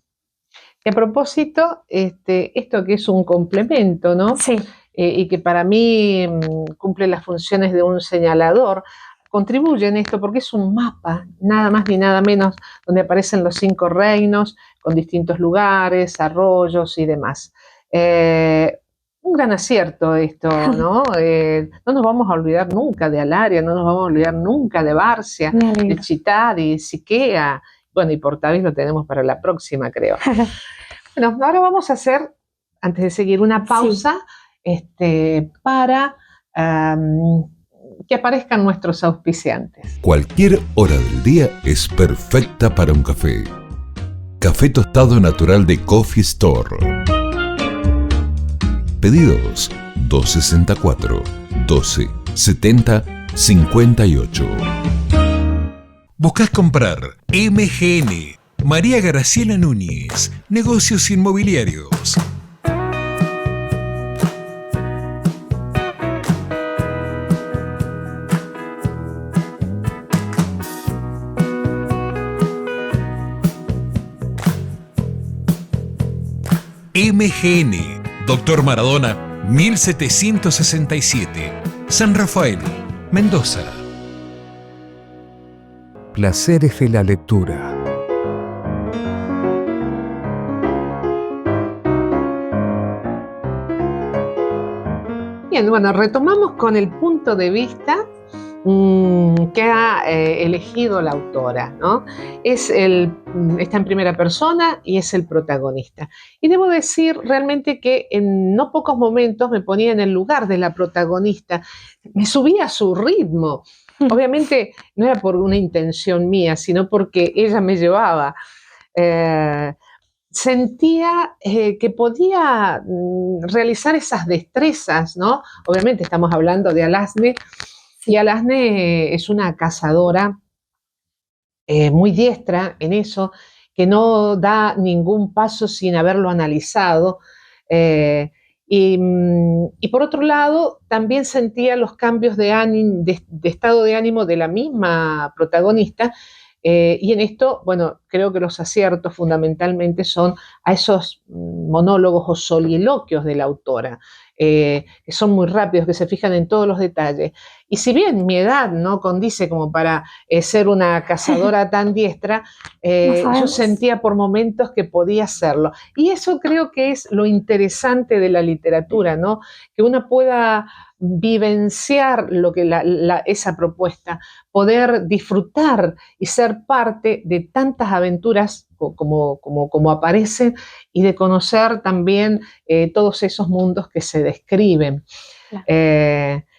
Y a propósito, esto que es un complemento, ¿no? Sí. Y que para mí cumple las funciones de un señalador, contribuye en esto porque es un mapa, nada más ni nada menos, donde aparecen los 5 reinos, con distintos lugares, arroyos y demás. Un gran acierto esto, ¿no? No nos vamos a olvidar nunca de Alaria, no nos vamos a olvidar nunca de Barcia, de Chitá, de Siquea. Bueno, y Portavis lo tenemos para la próxima, creo. Bueno, ahora vamos a hacer, antes de seguir, una pausa para que aparezcan nuestros auspiciantes. Cualquier hora del día es perfecta para un café. Café tostado natural de Coffee Store. Pedidos 264 12 70 58. ¿Buscas comprar? MGN, María Graciela Núñez, Negocios Inmobiliarios. MGN, Doctor Maradona, 1767, San Rafael, Mendoza. Placeres de la lectura. Bien, bueno, retomamos con el punto de vista que ha elegido la autora, ¿no? Está en primera persona y es el protagonista. Y debo decir realmente que en no pocos momentos me ponía en el lugar de la protagonista, me subía a su ritmo. Obviamente no era por una intención mía, sino porque ella me llevaba. Sentía que podía realizar esas destrezas, ¿no? Obviamente estamos hablando de Alasne, y Alasne es una cazadora muy diestra en eso, que no da ningún paso sin haberlo analizado. Y por otro lado, también sentía los cambios de estado de ánimo de la misma protagonista. Y en esto, bueno, creo que los aciertos fundamentalmente son a esos monólogos o soliloquios de la autora, que son muy rápidos, que se fijan en todos los detalles. Y si bien mi edad no condice como para ser una cazadora tan diestra, yo sentía por momentos que podía hacerlo. Y eso creo que es lo interesante de la literatura, ¿no? Que uno pueda vivenciar lo que esa propuesta, poder disfrutar y ser parte de tantas aventuras como aparecen y de conocer también todos esos mundos que se describen. Claro.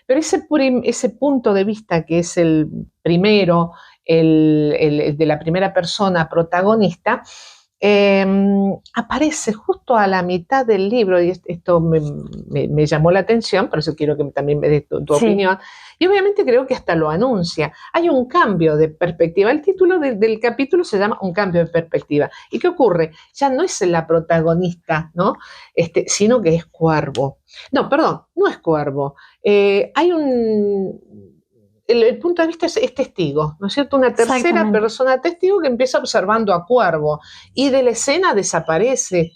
Pero ese punto de vista que es el primero, el de la primera persona protagonista, aparece justo a la mitad del libro, y esto me llamó la atención, por eso quiero que también me des tu opinión, y obviamente creo que hasta lo anuncia. Hay un cambio de perspectiva. El título del capítulo se llama Un cambio de perspectiva. ¿Y qué ocurre? Ya no es la protagonista, ¿no? Sino que es Cuervo. No, perdón, no es Cuervo. Hay el punto de vista es testigo, ¿no es cierto? Una tercera persona testigo que empieza observando a Cuervo, y de la escena desaparece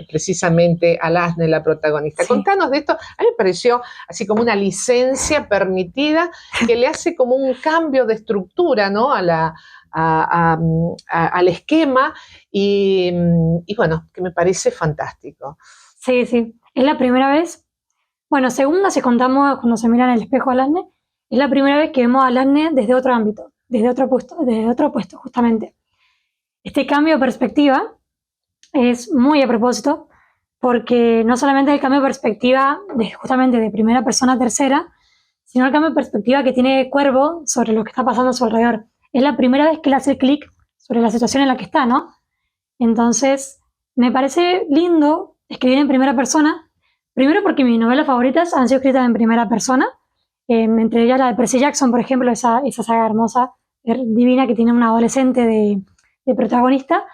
precisamente Alasne, la protagonista. Sí. Contanos de esto. A mí me pareció así como una licencia permitida que le hace como un cambio de estructura, ¿no? al esquema, y bueno, que me parece fantástico. Sí, sí. Es la primera vez, bueno, segunda si contamos cuando se mira en el espejo Alasne, es la primera vez que vemos a Alasne desde otro ámbito, desde otro puesto, justamente. Este cambio de perspectiva es muy a propósito, porque no solamente el cambio de perspectiva justamente de primera persona a tercera, sino el cambio de perspectiva que tiene Cuervo sobre lo que está pasando a su alrededor. Es la primera vez que le hace el clic sobre la situación en la que está, ¿no? Entonces, me parece lindo escribir en primera persona, primero porque mis novelas favoritas han sido escritas en primera persona, entre ellas la de Percy Jackson, por ejemplo, esa saga hermosa, divina, que tiene una adolescente de protagonista,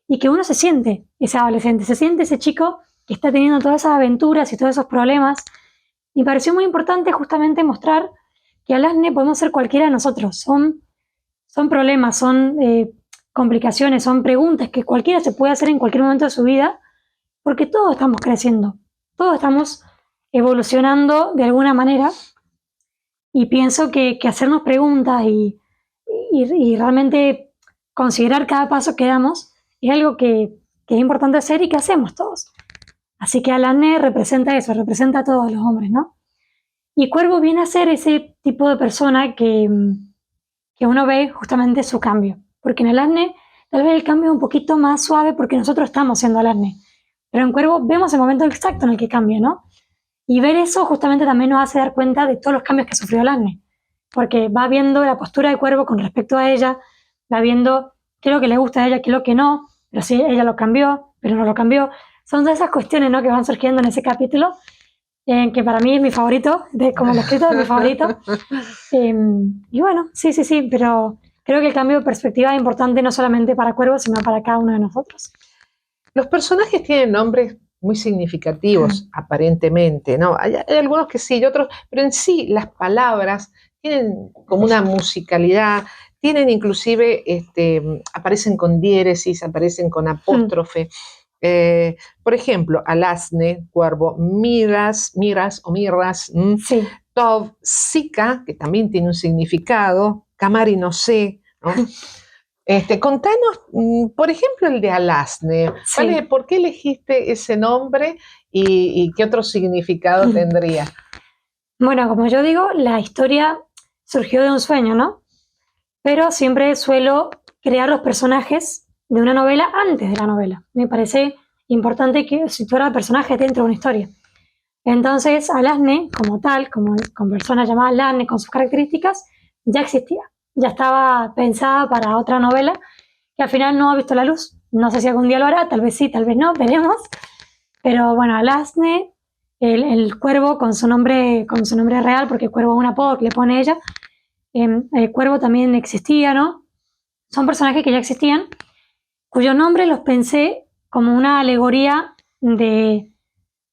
y que uno se siente ese adolescente, se siente ese chico que está teniendo todas esas aventuras y todos esos problemas. Y pareció muy importante justamente mostrar que Alasne podemos ser cualquiera de nosotros. Son problemas, son complicaciones, son preguntas que cualquiera se puede hacer en cualquier momento de su vida, porque todos estamos creciendo, todos estamos evolucionando de alguna manera. Y pienso que hacernos preguntas y realmente considerar cada paso que damos es algo que es importante hacer y que hacemos todos. Así que Alasne representa eso, representa a todos los hombres, ¿no? Y Cuervo viene a ser ese tipo de persona que uno ve justamente su cambio. Porque en Alasne tal vez el cambio es un poquito más suave porque nosotros estamos siendo Alasne. Pero en Cuervo vemos el momento exacto en el que cambia, ¿no? Y ver eso justamente también nos hace dar cuenta de todos los cambios que sufrió Alasne, porque va viendo la postura de Cuervo con respecto a ella, va viendo qué es lo que le gusta a ella, qué es lo que no, pero sí, ella lo cambió, pero no lo cambió. Son todas esas cuestiones, ¿no?, que van surgiendo en ese capítulo, que para mí es mi favorito, como lo escrito es mi favorito. Y bueno, sí, pero creo que el cambio de perspectiva es importante no solamente para Cuervo, sino para cada uno de nosotros. Los personajes tienen nombres muy significativos, aparentemente, ¿no? Hay algunos que sí y otros, pero en sí las palabras tienen como una musicalidad, tienen inclusive, aparecen con diéresis, aparecen con apóstrofe. Por ejemplo, Alasne, Cuervo, Miras, sí. Tov, Sika, que también tiene un significado, Camari no sé, ¿no? Contanos, por ejemplo, el de Alasne. Sí. ¿Vale? ¿Por qué elegiste ese nombre y qué otro significado tendría? Bueno, como yo digo, la historia surgió de un sueño, ¿no? Pero siempre suelo crear los personajes de una novela antes de la novela. Me parece importante que situar al personaje dentro de una historia. Entonces, Alasne, como tal, como persona llamada Alasne, con sus características, ya existía. Ya estaba pensada para otra novela que al final no ha visto la luz. No sé si algún día lo hará, tal vez sí, tal vez no, veremos. Pero bueno, Alasne, el Cuervo con su nombre real, porque Cuervo es un apodo que le pone ella. El Cuervo también existía, ¿no? Son personajes que ya existían, cuyos nombres los pensé como una alegoría de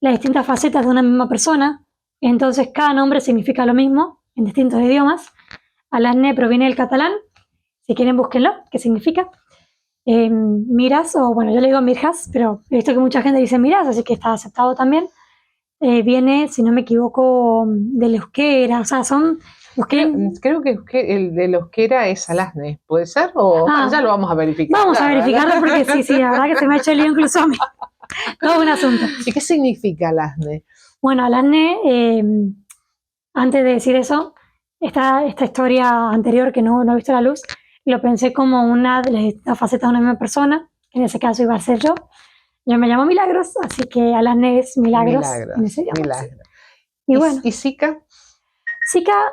las distintas facetas de una misma persona. Entonces cada nombre significa lo mismo en distintos idiomas. Alasne proviene del catalán, si quieren búsquenlo, ¿qué significa? Miras, o bueno, yo le digo Mirjas, pero he visto que mucha gente dice Miras, así que está aceptado también. Viene, si no me equivoco, del euskera, o sea, son... Creo que el del euskera es Alasne, ¿puede ser? O ya lo vamos a verificar. Vamos a verificarlo porque sí, la verdad que se me ha hecho el lío incluso a mí. Todo un asunto. ¿Y qué significa Alasne? Bueno, Alasne, antes de decir eso, esta historia anterior que no he visto la luz, lo pensé como una de las facetas de una misma persona, que en ese caso iba a ser yo. Yo me llamo Milagros, así que Alasne es Milagros. En ese idioma, Milagros. sí. Y bueno. ¿Y Sika? Zika,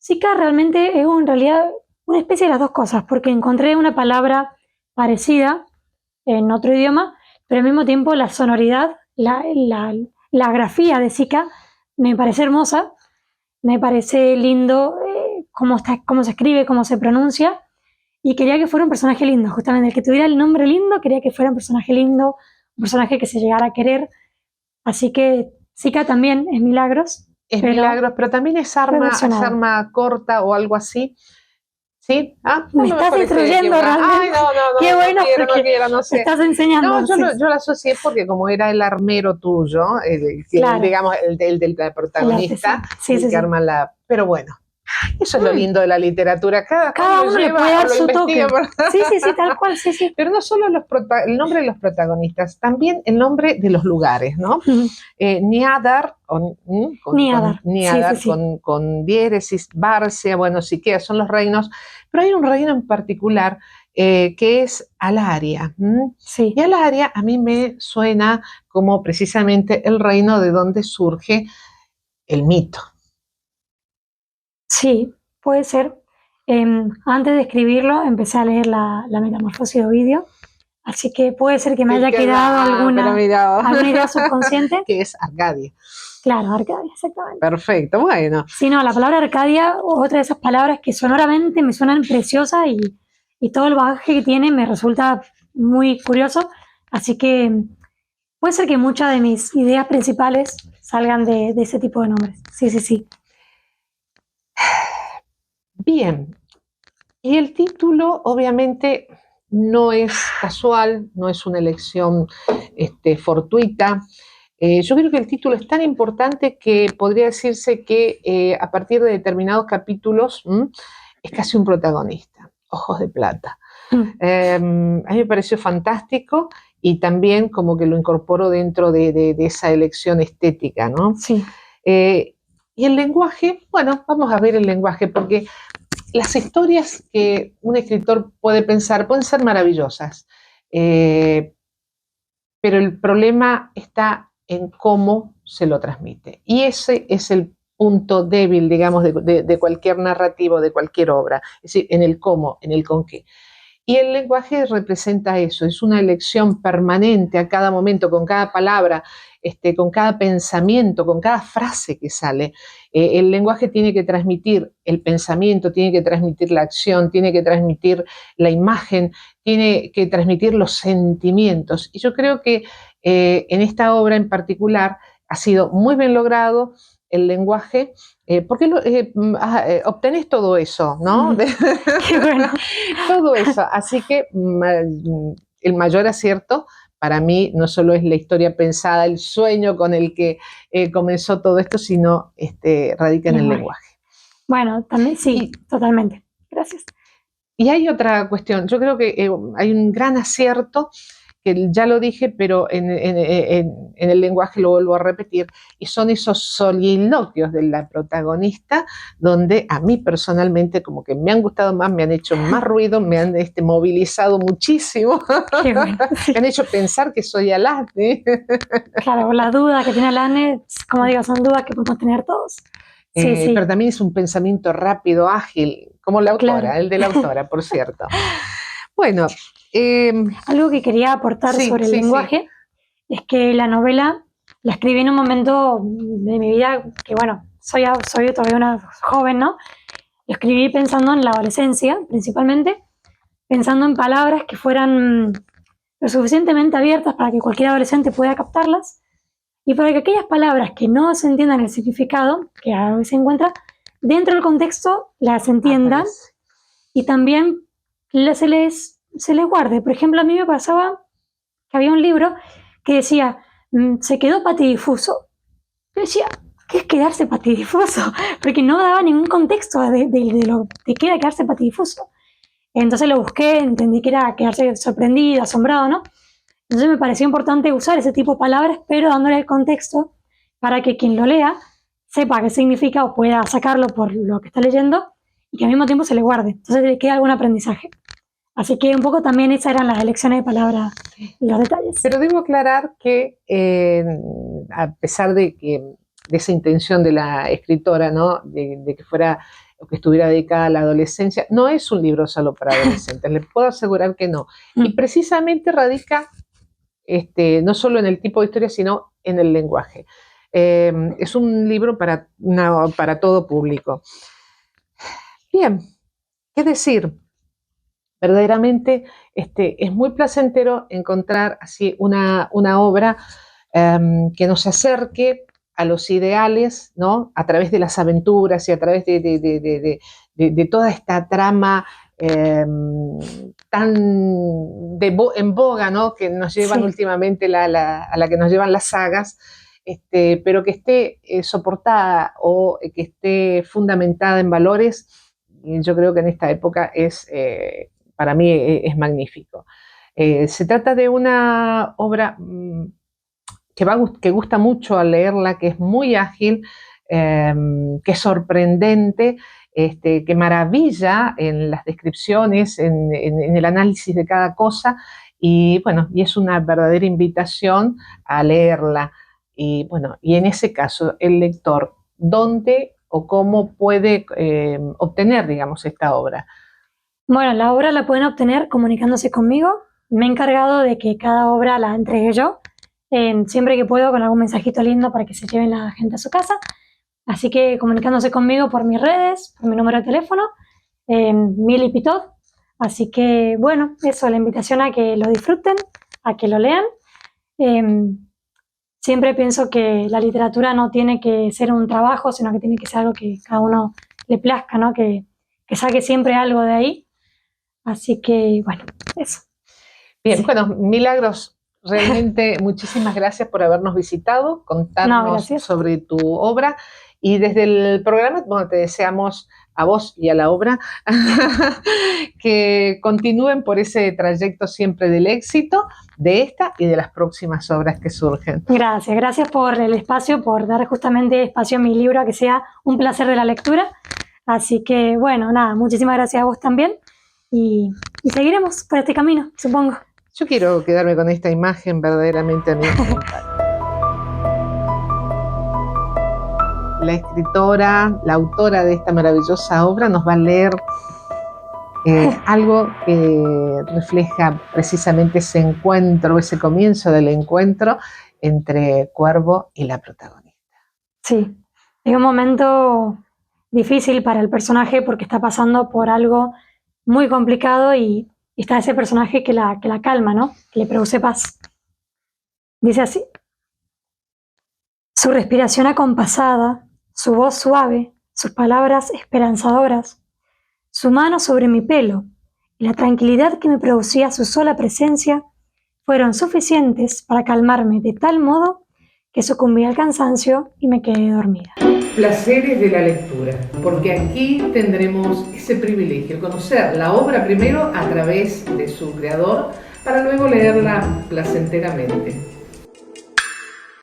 Zika realmente es en realidad una especie de las dos cosas, porque encontré una palabra parecida en otro idioma, pero al mismo tiempo la sonoridad, la grafía de Zika me parece hermosa, me parece lindo cómo se escribe, cómo se pronuncia, y quería que fuera un personaje lindo, justamente el que tuviera el nombre lindo, quería que fuera un personaje lindo, un personaje que se llegara a querer, así que Zika también es Milagros. Es Milagros, pero también es arma corta o algo así. ¿Sí? Me estás instruyendo realmente. Ay, no, Qué bueno, no quiero, no sé. Me estás enseñando. No, yo lo asocié porque como era el armero tuyo, claro. digamos, el del protagonista, sí, que arma la... Pero bueno, eso es lo lindo de la literatura. Cada uno le puede dar su toque. Sí, tal cual, sí. Pero no solo el nombre de los protagonistas, también el nombre de los lugares, ¿no? Niadar, con diéresis, Barcia, bueno, Siquea, son los reinos, pero hay un reino en particular que es Alaria. Sí. Y Alaria a mí me suena como precisamente el reino de donde surge el mito. Sí, puede ser. Antes de escribirlo empecé a leer la Metamorfosis de Ovidio, así que puede ser que me haya quedado alguna idea subconsciente. Que es Arcadia. Claro, Arcadia, exactamente. Perfecto, bueno. Sí, no, la palabra Arcadia, otra de esas palabras que sonoramente me suenan preciosas y todo el bagaje que tiene me resulta muy curioso, así que puede ser que muchas de mis ideas principales salgan de ese tipo de nombres. Sí. Bien, y el título obviamente no es casual, no es una elección fortuita. Yo creo que el título es tan importante que podría decirse que a partir de determinados capítulos es casi un protagonista, Ojos de Plata. A mí me pareció fantástico y también como que lo incorporo dentro de esa elección estética, ¿no? Sí. Y el lenguaje, bueno, vamos a ver el lenguaje, porque las historias que un escritor puede pensar pueden ser maravillosas, pero el problema está en cómo se lo transmite. Y ese es el punto débil, digamos, de cualquier narrativo, de cualquier obra, es decir, en el cómo, en el con qué. Y el lenguaje representa eso, es una elección permanente a cada momento, con cada palabra, con cada pensamiento, con cada frase que sale. El lenguaje tiene que transmitir el pensamiento, tiene que transmitir la acción, tiene que transmitir la imagen, tiene que transmitir los sentimientos. Y yo creo que en esta obra en particular ha sido muy bien logrado el lenguaje, porque obtenés todo eso, ¿no? Qué bueno. Todo eso. Así que el mayor acierto para mí no solo es la historia pensada, el sueño con el que comenzó todo esto, sino radica en el lenguaje. Bueno, también sí, totalmente. Gracias. Y hay otra cuestión. Yo creo que hay un gran acierto, que ya lo dije, pero en el lenguaje lo vuelvo a repetir, y son esos soliloquios de la protagonista, donde a mí personalmente como que me han gustado más, me han hecho más ruido, me han movilizado muchísimo, Qué bueno, sí. Me han hecho pensar que soy Alasne. Claro, la duda que tiene Alasne, como digo, son dudas que podemos tener todos. Sí. Pero también es un pensamiento rápido, ágil, como la autora, claro. El de la autora, por cierto. Bueno, algo que quería aportar sobre el lenguaje es que la novela la escribí en un momento de mi vida que, bueno, soy todavía una joven, ¿no? Lo escribí pensando en la adolescencia, principalmente, pensando en palabras que fueran lo suficientemente abiertas para que cualquier adolescente pueda captarlas y para que aquellas palabras que no se entiendan el significado, que a veces se encuentra, dentro del contexto las entiendan y también se les guarde. Por ejemplo, a mí me pasaba que había un libro que decía, se quedó patidifuso. Yo decía, ¿qué es quedarse patidifuso? Porque no daba ningún contexto de qué era quedarse patidifuso. Entonces lo busqué, entendí que era quedarse sorprendido, asombrado, ¿no? Entonces me pareció importante usar ese tipo de palabras, pero dándole el contexto para que quien lo lea sepa qué significa o pueda sacarlo por lo que está leyendo y que al mismo tiempo se le guarde. Entonces le queda algún aprendizaje. Así que un poco también esas eran las elecciones de palabras y los detalles. Pero debo aclarar que a pesar de que esa intención de la escritora, ¿no? De que fuera o que estuviera dedicada a la adolescencia. No es un libro solo para adolescentes, les puedo asegurar que no. Y precisamente radica no solo en el tipo de historia, sino en el lenguaje. Es un libro para todo público. Bien, ¿qué decir? Verdaderamente es muy placentero encontrar así una obra que nos acerque a los ideales, ¿no? A través de las aventuras y a través de toda esta trama tan en boga, ¿no? Que nos llevan últimamente a la que nos llevan las sagas, pero que esté soportada o que esté fundamentada en valores. Y yo creo que en esta época para mí es magnífico. Se trata de una obra que gusta mucho al leerla, que es muy ágil, que es sorprendente, que maravilla en las descripciones, en el análisis de cada cosa, y bueno, y es una verdadera invitación a leerla. Y bueno, y en ese caso, el lector, ¿dónde o cómo puede obtener, digamos, esta obra? Bueno, la obra la pueden obtener comunicándose conmigo. Me he encargado de que cada obra la entregue yo, siempre que puedo, con algún mensajito lindo para que se lleven la gente a su casa. Así que comunicándose conmigo por mis redes, por mi número de teléfono, Mili Pitot. Así que bueno, eso, la invitación a que lo disfruten, a que lo lean. Siempre pienso que la literatura no tiene que ser un trabajo, sino que tiene que ser algo que cada uno le plazca, ¿no? Que saque siempre algo de ahí. Así que bueno, eso. Bien, sí. Bueno, Milagros, realmente muchísimas gracias por habernos visitado, contarnos sobre tu obra, y desde el programa, bueno, te deseamos a vos y a la obra que continúen por ese trayecto siempre del éxito de esta y de las próximas obras que surgen. Gracias por el espacio, por dar justamente espacio a mi libro, a que sea un placer de la lectura. Así que bueno, nada, muchísimas gracias a vos también, y seguiremos por este camino, supongo. Yo quiero quedarme con esta imagen, verdaderamente a mí. La escritora, la autora de esta maravillosa obra nos va a leer algo que refleja precisamente ese encuentro, ese comienzo del encuentro entre Cuervo y la protagonista. Sí, es un momento difícil para el personaje porque está pasando por algo muy complicado y está ese personaje que la calma, ¿no? Que le produce paz. Dice así: su respiración acompasada, su voz suave, sus palabras esperanzadoras, su mano sobre mi pelo y la tranquilidad que me producía su sola presencia fueron suficientes para calmarme de tal modo que sucumbí al cansancio y me quedé dormida. Placeres de la lectura, porque aquí tendremos ese privilegio, conocer la obra primero a través de su creador, para luego leerla placenteramente.